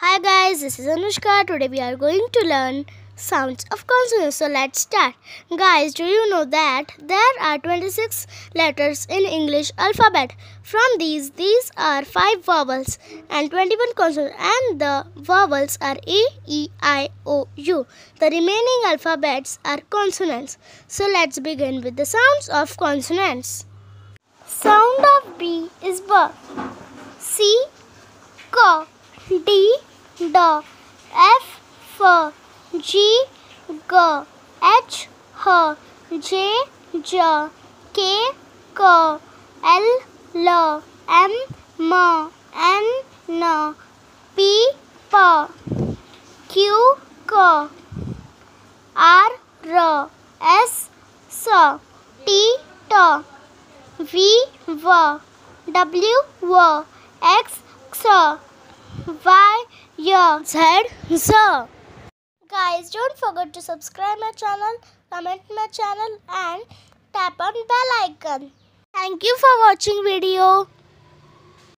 Hi guys, this is Anushka. Today we are going to learn sounds of consonants. So let's start. Guys, do you know that there are 26 letters in English alphabet? From these are 5 vowels and 21 consonants, and the vowels are A, E, I, O, U. The remaining alphabets are consonants. So let's begin with the sounds of consonants. Sound of B is B. C, K, D, D, F, F, G, G, H, H, J, J, K, K, L, L, M, M, N, N, P, P, Q, Q, R, R, S, S, T, T, V, V, W, W, X, X, Y, Y, Z, Z. Guys, don't forget to subscribe my channel, comment my channel and tap on bell icon. Thank you for watching video.